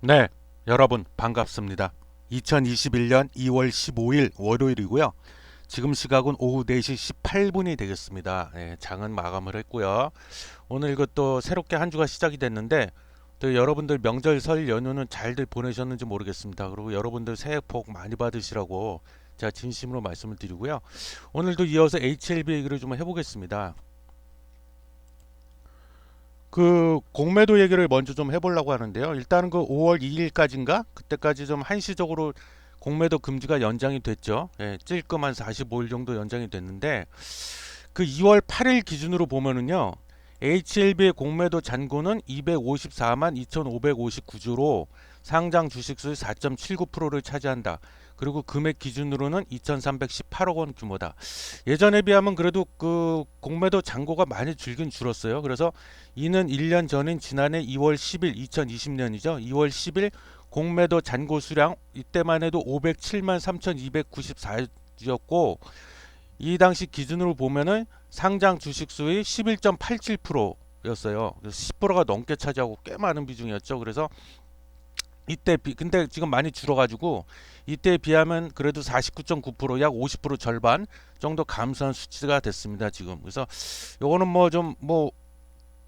네, 여러분 반갑습니다. 2021년 2월 15일 월요일이고요. 지금 시각은 오후 4시 18분이 되겠습니다. 장은 마감을 했고요. 오늘 이것도 새롭게 한 주가 시작이 됐는데 또 여러분들 명절 설 연휴는 잘들 보내셨는지 모르겠습니다. 그리고 여러분들 새해 복 많이 받으시라고 제가 진심으로 말씀을 드리고요. 오늘도 이어서 HLB 얘기를 좀 해보겠습니다. 그 공매도 얘기를 먼저 좀 해보려고 하는데요. 일단은 그 5월 2일까지인가 그때까지 좀 한시적으로 공매도 금지가 연장이 됐죠. 찔끔 한 45일 정도 연장이 됐는데 그 2월 8일 기준으로 보면은요. HLB의 공매도 잔고는 254만 2,559주로 상장 주식수의 4.79%를 차지한다. 그리고 금액 기준으로는 2,318억 원 규모다. 예전에 비하면 그래도 그 공매도 잔고가 많이 줄긴 줄었어요. 그래서 이는 1년 전인 지난해 2월 10일 2020년이죠. 2월 10일 공매도 잔고 수량 이때만 해도 507만 3,294주였고 이 당시 기준으로 보면은 상장 주식 수의 11.87%였어요. 그래서 10%가 넘게 차지하고 꽤 많은 비중이었죠. 그래서 근데 지금 많이 줄어가지고 이때에 비하면 그래도 49.9%약 50% 절반 정도 감소한 수치가 됐습니다. 지금. 그래서 요거는 뭐 좀 뭐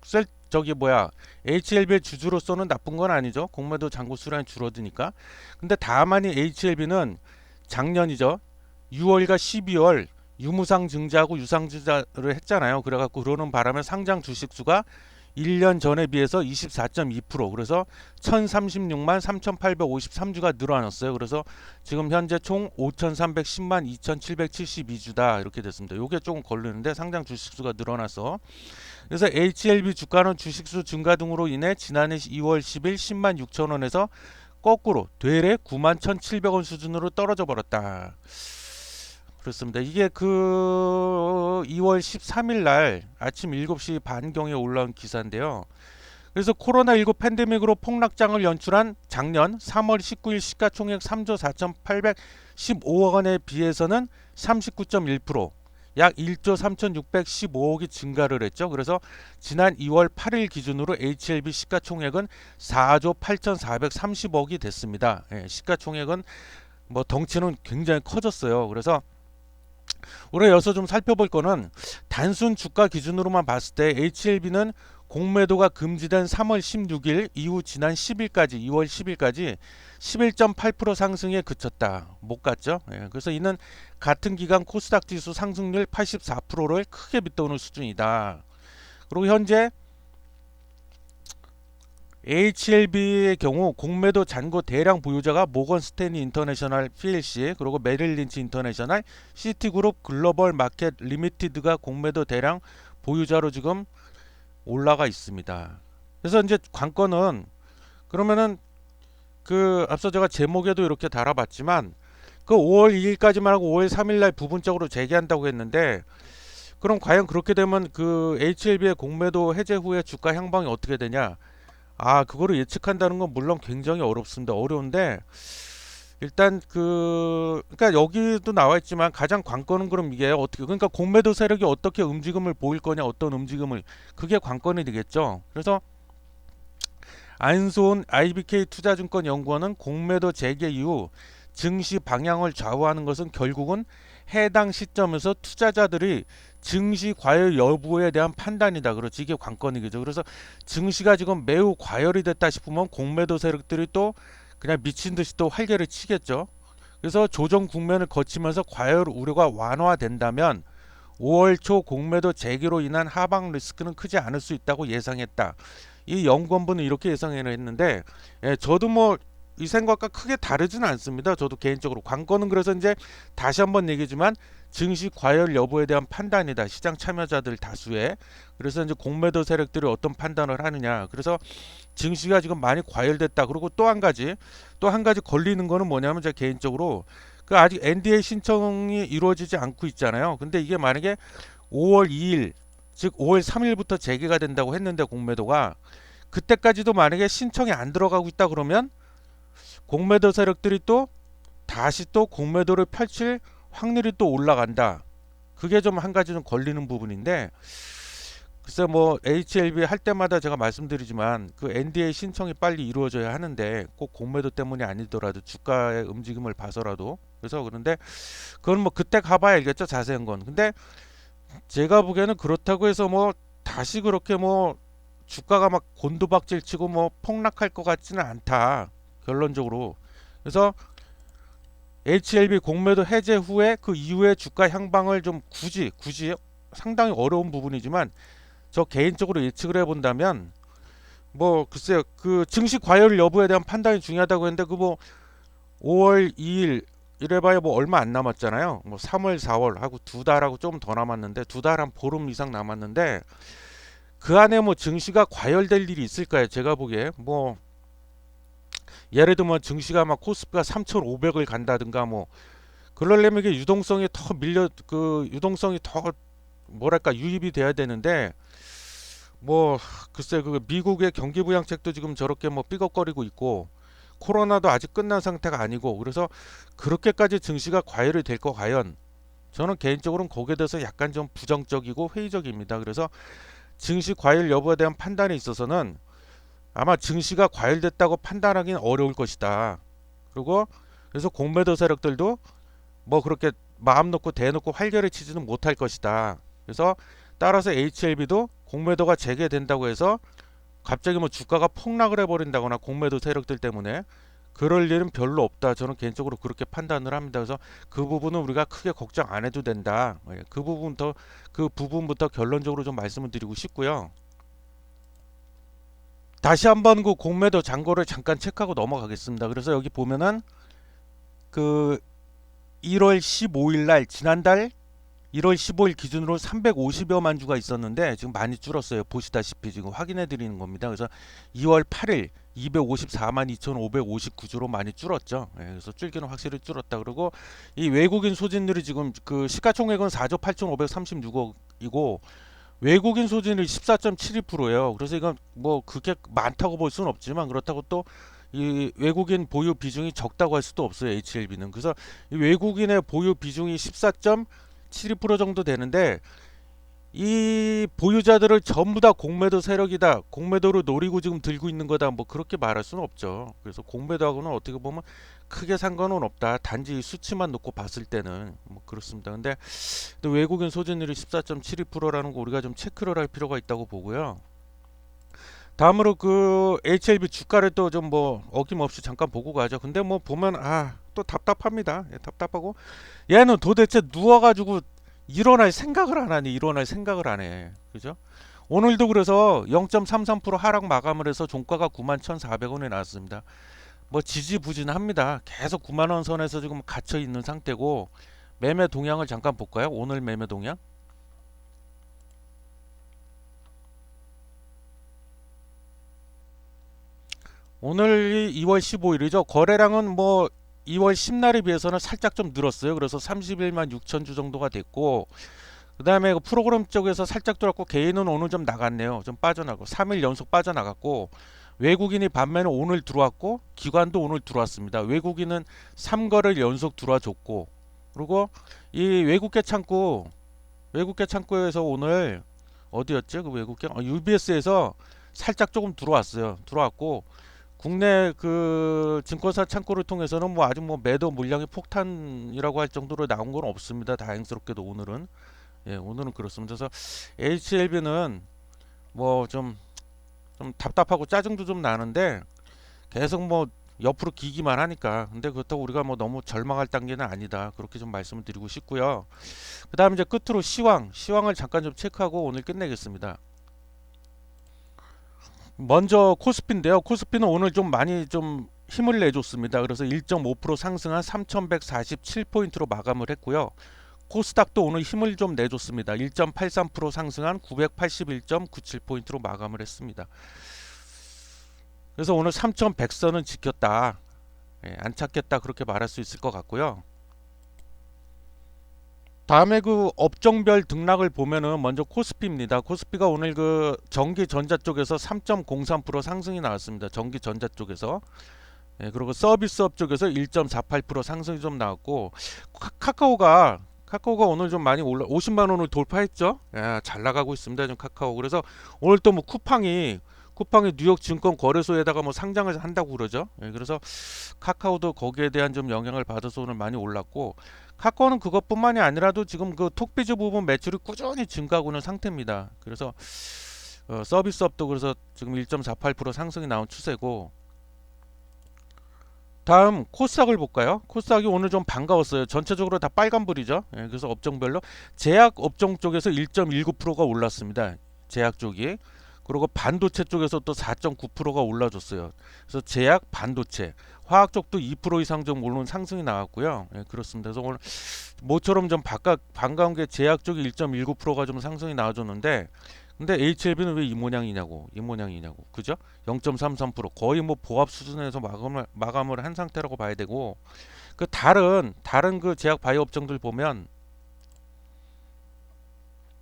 셀 저기 뭐야 HLB의 주주로서는 나쁜 건 아니죠. 공매도 잔고 수량이 줄어드니까. 근데 다만 이 HLB는 작년이죠. 6월과 12월 유무상 증자하고 유상 증자를 했잖아요. 그래갖고 그러는 바람에 상장 주식 수가 1년 전에 비해서 24.2% 그래서 1036만 3853주가 늘어났어요. 그래서 지금 현재 총 5310만 2772주다 이렇게 됐습니다. 요게 조금 걸리는데 상장 주식수가 늘어나서 그래서 HLB 주가는 주식수 증가 등으로 인해 지난해 2월 10일 10만 6천 원에서 거꾸로 되레 9만 1,700원 수준으로 떨어져 버렸다. 그렇습니다. 이게 그 2월 13일 날 아침 7시 반경에 올라온 기사인데요. 그래서 코로나19 팬데믹으로 폭락장을 연출한 작년 3월 19일 시가총액 3조 4,815억 원에 비해서는 39.1%, 약 1조 3,615억이 증가를 했죠. 그래서 지난 2월 8일 기준으로 HLB 시가총액은 4조 8,430억이 됐습니다. 시가총액은 뭐 덩치는 굉장히 커졌어요. 그래서 우리가 여기서 좀 살펴볼 거는 단순 주가 기준으로만 봤을 때 HLB는 공매도가 금지된 3월 16일 이후 지난 10일까지 2월 10일까지 11.8% 상승에 그쳤다. 못 갔죠. 그래서 이는 같은 기간 코스닥 지수 상승률 84%를 크게 밑도는 수준이다. 그리고 현재 HLB의 경우 공매도 잔고 대량 보유자가 모건 스탠리 인터내셔널 PLC 그리고 메릴 린치 인터내셔널 시티그룹 글로벌 마켓 리미티드가 공매도 대량 보유자로 지금 올라가 있습니다. 그래서 이제 관건은 그러면은 그 앞서 제가 제목에도 이렇게 달아봤지만 그 5월 2일까지만 하고 5월 3일 날 부분적으로 재개한다고 했는데 그럼 과연 그렇게 되면 그 HLB의 공매도 해제 후에 주가 향방이 어떻게 되냐? 그거를 예측한다는 건 물론 굉장히 어렵습니다. 어려운데 일단 그러니까 여기도 나와 있지만 가장 관건은 그럼 이게 어떻게 그러니까 공매도 세력이 어떻게 움직임을 보일 거냐, 어떤 움직임을 그게 관건이 되겠죠. 그래서 안소은 IBK 투자증권 연구원은 공매도 재개 이후 증시 방향을 좌우하는 것은 결국은 해당 시점에서 투자자들이 증시 과열 여부에 대한 판단이다. 그렇지 이게 관건이겠죠. 그래서 증시가 지금 매우 과열이 됐다 싶으면 공매도 세력들이 또 그냥 미친 듯이 또 활개를 치겠죠. 그래서 조정 국면을 거치면서 과열 우려가 완화된다면 5월 초 공매도 재개로 인한 하방 리스크는 크지 않을 수 있다고 예상했다. 이 연구원분은 이렇게 예상을 했는데 저도 뭐 이 생각과 크게 다르지는 않습니다. 저도 개인적으로 관건은 그래서 이제 다시 한번 얘기지만 증시 과열 여부에 대한 판단이다. 시장 참여자들 다수의 그래서 이제 공매도 세력들이 어떤 판단을 하느냐. 그래서 증시가 지금 많이 과열됐다. 그리고 또 한 가지 걸리는 거는 뭐냐면 제가 개인적으로 그 아직 NDA 신청이 이루어지지 않고 있잖아요. 근데 이게 만약에 5월 2일 즉 5월 3일부터 재개가 된다고 했는데 공매도가 그때까지도 만약에 신청이 안 들어가고 있다 그러면 공매도 세력들이 또 다시 또 공매도를 펼칠 확률이 또 올라간다. 그게 좀 한 가지 좀 걸리는 부분인데 글쎄 뭐 HLB 할 때마다 제가 말씀드리지만 그 NDA 신청이 빨리 이루어져야 하는데 꼭 공매도 때문이 아니더라도 주가의 움직임을 봐서라도 그래서 그런데 그건 뭐 그때 가봐야 알겠죠 자세한 건. 근데 제가 보기에는 그렇다고 해서 뭐 다시 그렇게 뭐 주가가 막 곤두박질 치고 뭐 폭락할 것 같지는 않다 결론적으로. 그래서 HLB 공매도 해제 후에 그 이후에 주가 향방을 좀 굳이 상당히 어려운 부분이지만 저 개인적으로 예측을 해본다면 뭐 글쎄요 그 증시 과열 여부에 대한 판단이 중요하다고 했는데 그 뭐 5월 2일 이래봐야 뭐 얼마 안 남았잖아요. 뭐 3월 4월 하고 두 달하고 좀 더 남았는데 두 달 한 보름 이상 남았는데 그 안에 뭐 증시가 과열될 일이 있을까요? 제가 보기에 뭐 예를 들면 증시가 막 코스피가 3,500을 간다든가 뭐 그러려면 이게 유동성이 더 밀려 그 유동성이 더 뭐랄까 유입이 돼야 되는데 뭐 글쎄 그 미국의 경기 부양책도 지금 저렇게 뭐 삐걱거리고 있고 코로나도 아직 끝난 상태가 아니고 그래서 그렇게까지 증시가 과열이 될 거 과연 저는 개인적으로는 거기에 대해서 약간 좀 부정적이고 회의적입니다. 그래서 증시 과열 여부에 대한 판단에 있어서는 아마 증시가 과열됐다고 판단하기는 어려울 것이다. 그리고 그래서 공매도 세력들도 뭐 그렇게 마음 놓고 대놓고 활개를 치지는 못할 것이다. 그래서 따라서 HLB도 공매도가 재개된다고 해서 갑자기 뭐 주가가 폭락을 해버린다거나 공매도 세력들 때문에 그럴 일은 별로 없다. 저는 개인적으로 그렇게 판단을 합니다. 그래서 그 부분은 우리가 크게 걱정 안 해도 된다. 그 부분부터 결론적으로 좀 말씀을 드리고 싶고요. 다시 한번 그 공매도 잔고를 잠깐 체크하고 넘어가겠습니다. 그래서 여기 보면은 그 1월 15일 날 지난달 1월 15일 기준으로 350여만 주가 있었는데 지금 많이 줄었어요. 보시다시피 지금 확인해 드리는 겁니다. 그래서 2월 8일 254만 2,559주로 많이 줄었죠. 예, 그래서 줄기는 확실히 줄었다. 그리고 이 외국인 소진율이 지금 그 시가총액은 4조 8,536억이고 외국인 소진율이 14.72%예요. 그래서 이건 뭐 그게 많다고 볼 수는 없지만 그렇다고 또 이 외국인 보유 비중이 적다고 할 수도 없어요. HLB는. 그래서 이 외국인의 보유 비중이 14.72% 정도 되는데 이 보유자들을 전부 다 공매도 세력이다. 공매도로 노리고 지금 들고 있는 거다. 뭐 그렇게 말할 수는 없죠. 그래서 공매도하고는 어떻게 보면 크게 상관은 없다. 단지 이 수치만 놓고 봤을 때는 뭐 그렇습니다. 근데 또 외국인 소진율이 14.72%라는 거 우리가 좀 체크를 할 필요가 있다고 보고요. 다음으로 그 HLB 주가를 또 좀 뭐 어김없이 잠깐 보고 가죠. 근데 뭐 보면 또 답답합니다. 예, 답답하고 얘는 도대체 누워가지고 일어날 생각을 안 하니 일어날 생각을 안 해. 그죠? 오늘도 그래서 0.33% 하락 마감을 해서 종가가 91,400원에 나왔습니다. 뭐 지지부진합니다. 계속 9만 원 선에서 지금 갇혀 있는 상태고 매매 동향을 잠깐 볼까요? 오늘 매매 동향. 오늘이 2월 15일이죠. 거래량은 뭐 2월 10날에 비해서는 살짝 좀 늘었어요. 그래서 31만 6천 주 정도가 됐고 그 다음에 그 프로그램 쪽에서 살짝 들었고 개인은 오늘 좀 나갔네요. 좀 빠져나가고 3일 연속 빠져나갔고 외국인이 반면에 오늘 들어왔고 기관도 오늘 들어왔습니다. 외국인은 3거래를 연속 들어와줬고 그리고 이 외국계 창구에서 오늘 어디였지? 그 외국계 UBS에서 살짝 조금 들어왔어요. 들어왔고 국내 그 증권사 창구를 통해서는 뭐 아직 뭐 매도 물량이 폭탄이라고 할 정도로 나온 건 없습니다. 다행스럽게도 오늘은 오늘은 그렇습니다. 그래서 HLB는 뭐 좀 답답하고 짜증도 좀 나는데 계속 뭐 옆으로 기기만 하니까 근데 그렇다고 우리가 뭐 너무 절망할 단계는 아니다. 그렇게 좀 말씀을 드리고 싶고요. 그 다음에 이제 끝으로 시황을 잠깐 좀 체크하고 오늘 끝내겠습니다. 먼저 코스피인데요. 코스피는 오늘 좀 많이 좀 힘을 내줬습니다. 그래서 1.5% 상승한 3,147포인트로 마감을 했고요. 코스닥도 오늘 힘을 좀 내줬습니다. 1.83% 상승한 981.97포인트로 마감을 했습니다. 그래서 오늘 3,100선은 지켰다. 안 찾겠다 그렇게 말할 수 있을 것 같고요. 다음에 그 업종별 등락을 보면은 먼저 코스피입니다. 코스피가 오늘 그 전기 전자 쪽에서 3.03% 상승이 나왔습니다. 전기 전자 쪽에서. 그리고 서비스업 쪽에서 1.48% 상승이 좀 나왔고 카카오가 카카오가 오늘 좀 많이 올라 50만 원을 돌파했죠. 야, 잘 나가고 있습니다. 좀 카카오. 그래서 오늘 또 뭐 쿠팡이 뉴욕 증권 거래소에다가 뭐 상장을 한다고 그러죠. 예, 그래서 카카오도 거기에 대한 좀 영향을 받아서 오늘 많이 올랐고, 카카오는 그것뿐만이 아니라도 지금 그 톡비즈 부분 매출이 꾸준히 증가하고 있는 상태입니다. 그래서 서비스업도 그래서 지금 1.48% 상승이 나온 추세고, 다음 코스닥을 볼까요? 코스닥이 오늘 좀 반가웠어요. 전체적으로 다 빨간불이죠. 예, 그래서 업종별로 제약 업종 쪽에서 1.19%가 올랐습니다. 제약 쪽이. 그리고 반도체 쪽에서 또 4.9%가 올라줬어요. 그래서 제약, 반도체, 화학 쪽도 2% 이상 좀 오른 상승이 나왔고요. 예, 그렇습니다. 그래서 오늘 모처럼 좀 반가운 게 제약 쪽이 1.19%가 좀 상승이 나와줬는데, 근데 HLB는 왜 이 모양이냐고, 그죠? 0.33% 거의 뭐 보합 수준에서 마감을 한 상태라고 봐야 되고, 그 다른 그 제약 바이오 업종들 보면,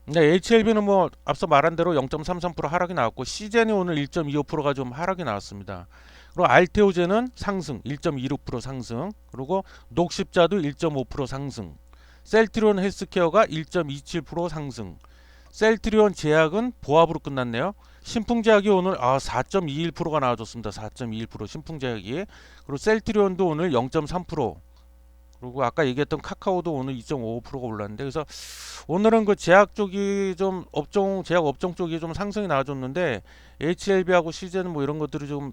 근데 HLB는 뭐 앞서 말한 대로 0.33% 하락이 나왔고, 시젠이 오늘 1.25%가 좀 하락이 나왔습니다. 그리고 알테오젠은 상승 1.26% 상승, 그리고 녹십자도 1.5% 상승, 셀트리온 헬스케어가 1.27% 상승, 셀트리온 제약은 보합으로 끝났네요. 신풍제약이 오늘 4.21%가 나와줬습니다. 4.21% 신풍제약이. 그리고 셀트리온도 오늘 0.3%. 그리고 아까 얘기했던 카카오도 오늘 2.55%가 올랐는데, 그래서 오늘은 그 제약 업종 쪽이 좀 상승이 나와줬는데, HLB하고 CJ는 뭐 이런 것들이 좀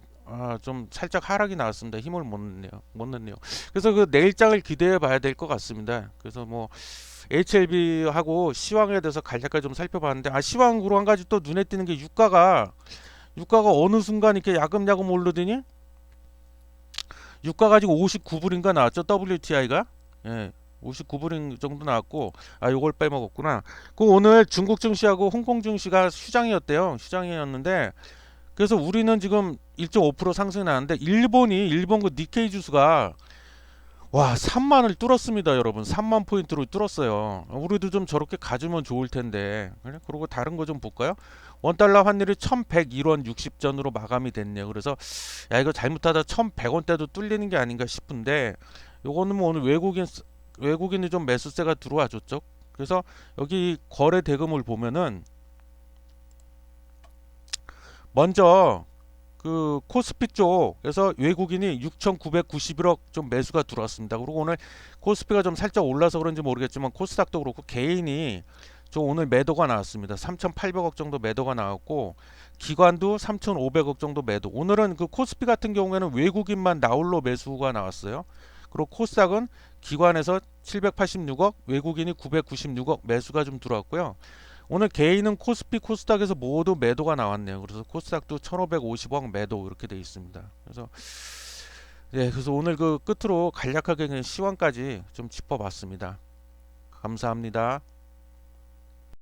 살짝 하락이 나왔습니다. 힘을 못 냈네요. 그래서 그 내일장을 기대해 봐야 될 것 같습니다. 그래서 뭐 HLB하고 시황에 대해서 간략하게 좀 살펴봤는데, 시황으로 한 가지 또 눈에 띄는 게 유가가 어느 순간 이렇게 야금야금 오르더니 유가 가지고 59불인가 나왔죠. WTI가. 예. 59불인 정도 나왔고, 요걸 빼먹었구나. 그 오늘 중국 증시하고 홍콩 증시가 휴장이었는데, 그래서 우리는 지금 1.5% 상승이 나는데, 일본 그 니케이 지수가 3만을 뚫었습니다, 여러분. 3만 포인트로 뚫었어요. 우리도 좀 저렇게 가주면 좋을 텐데. 그래? 그리고 다른 거 좀 볼까요? 원달러 환율이 1101원 60전으로 마감이 됐네요. 그래서 이거 잘못하다 1100원대도 뚫리는 게 아닌가 싶은데, 요거는 뭐 오늘 외국인이 좀 매수세가 들어와 줬죠. 그래서 여기 거래 대금을 보면은, 먼저 그 코스피 쪽에서 외국인이 6,991억 좀 매수가 들어왔습니다. 그리고 오늘 코스피가 좀 살짝 올라서 그런지 모르겠지만 코스닥도 그렇고 개인이 좀 오늘 매도가 나왔습니다. 3,800억 정도 매도가 나왔고, 기관도 3,500억 정도 매도. 오늘은 그 코스피 같은 경우에는 외국인만 나홀로 매수가 나왔어요. 그리고 코스닥은 기관에서 786억, 외국인이 996억 매수가 좀 들어왔고요. 오늘 개인은 코스피, 코스닥에서 모두 매도가 나왔네요. 그래서 코스닥도 1,550억 매도 이렇게 되어 있습니다. 그래서 오늘 그 끝으로 간략하게 그냥 시황까지 좀 짚어봤습니다. 감사합니다.